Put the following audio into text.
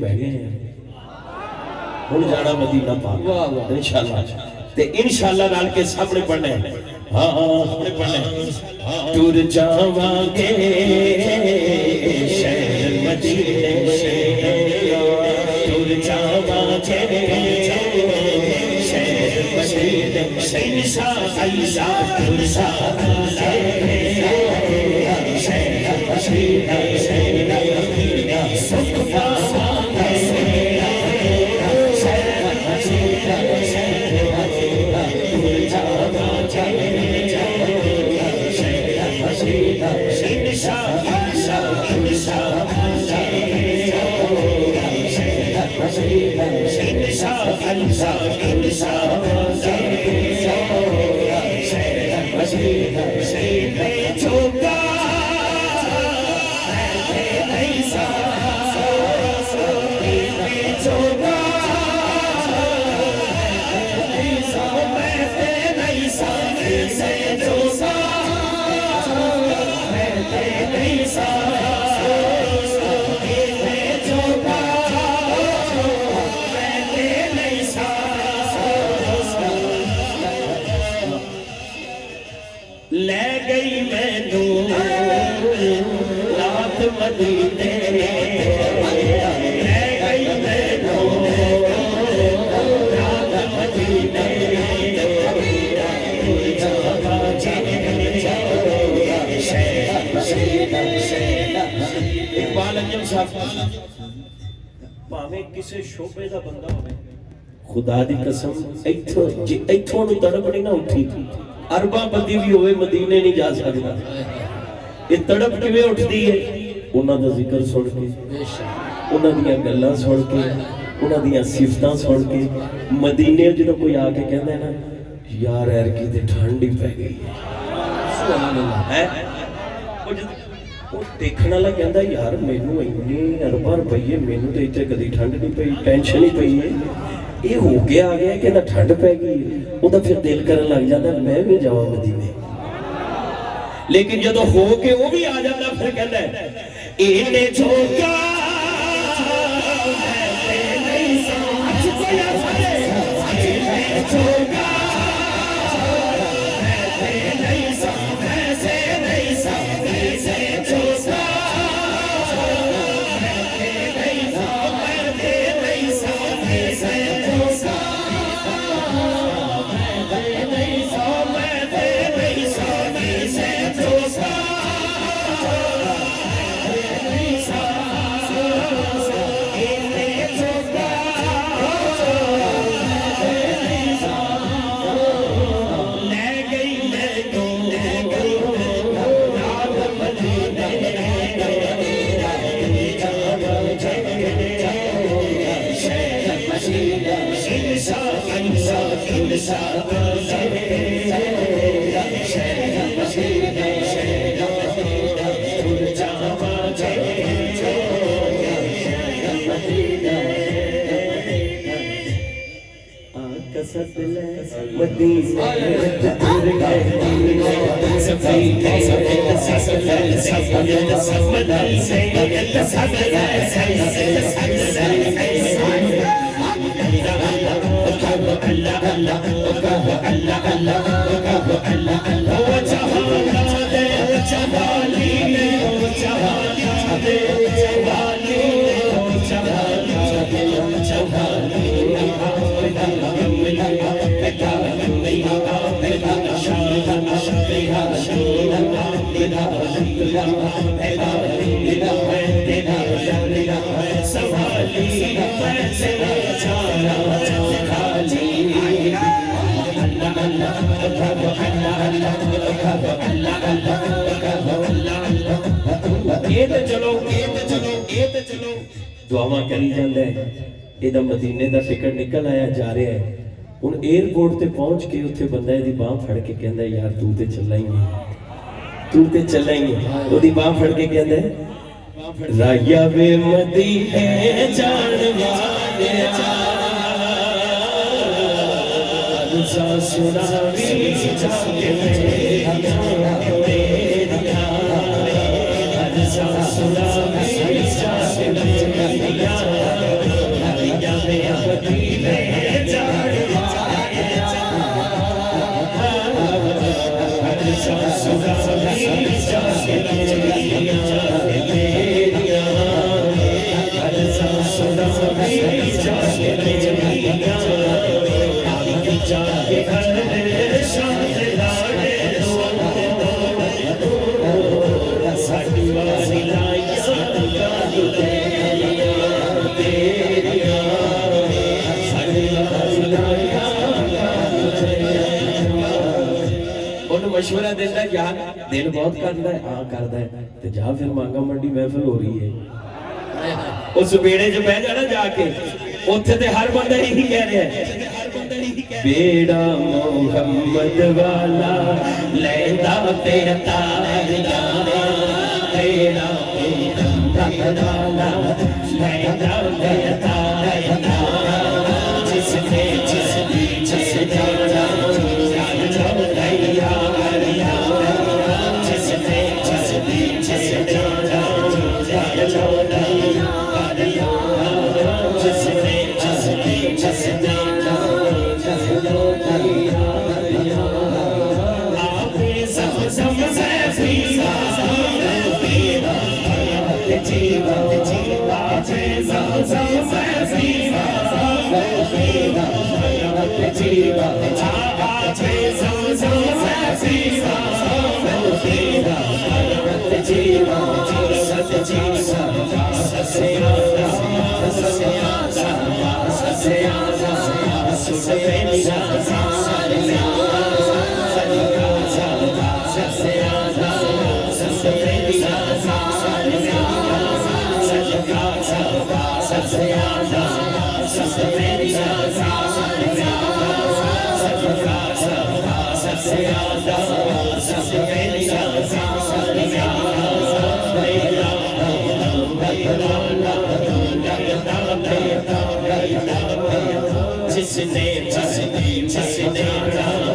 बैठे हैं हुण जाना मदीना पाक इंशाअल्लाह ते इंशाअल्लाह नाल के सामने पढ़ना है। हाँ सामने पढ़ना है। टुर जावांगे शहर मदीने से, टुर जावांगे शहर मदीने से, इंशाअल्लाह टुर जावांगे शहर मदीने से, सुख पावांगे ले गई मैनू रात मदीने, ले गई मैनू रात मदीने, इकबाल अंजम साहब भावें किसी शोबे का बंदा हो, खुदा दी कसम इथों नूं तड़प नहीं ना उठी, अरबा बदी भी होवे मदीने नहीं जा सकता। ये तड़प किवें उठदी है? उन्हां दा जिक्र सुन के, उन्हां दीयां गल्लां सुन के, उन्हां दीयां सिफतां सुन के। मदीने जदों कोई आके कहंदा है ना यार ऐरकी ते ठंड ही पै गई सुभान अल्लाह है, वो देखण वाला कहंदा यार मैनू इन्ने अरबा रुपये मैनू ते इत्थे कदी ठंड नहीं पई, टेंशन ही पई है, ये हो गया आ गया कहना ठंड पै गई, उदा फिर दिल करन लग जाता मैं भी जावां मदीने। लेकिन जदों हो के वो भी आ जाता फिर कहता है इन्ने झोंका नहीं समझ कोया सारे झोंका नहीं समझ से नहीं समझ से झोंका नहीं समझ से दुआवां करी जांदा है। इहदा मदीने दा टिकट निकल आया जा रहा है। हुण एयरपोर्ट ते पहुंच के उत्थे बंदा इहदी बांह फड़ के कहंदा यार तू ते चला ही नहीं, तू ते चला ही नहीं। ओहदी बांह फड़ के कहंदा राया वे मदीने जान वाले सा सुनावी जाके मेरी सा सुनावी जाके तेरिया मशवरा देता यार दिल बहुत करता है हाँ करता है तो जा फिर मांगा मंडी महफिल हो रही है उस बेड़े च बह जाना जाके उत्थे ते हर बंदा यही कह रहा है बेड़ा मोहम्मद वाला लैंदा ते तारिया बेड़ा मोहम्मद वाला लैंदा ते तारिया जिसने जाना जिसने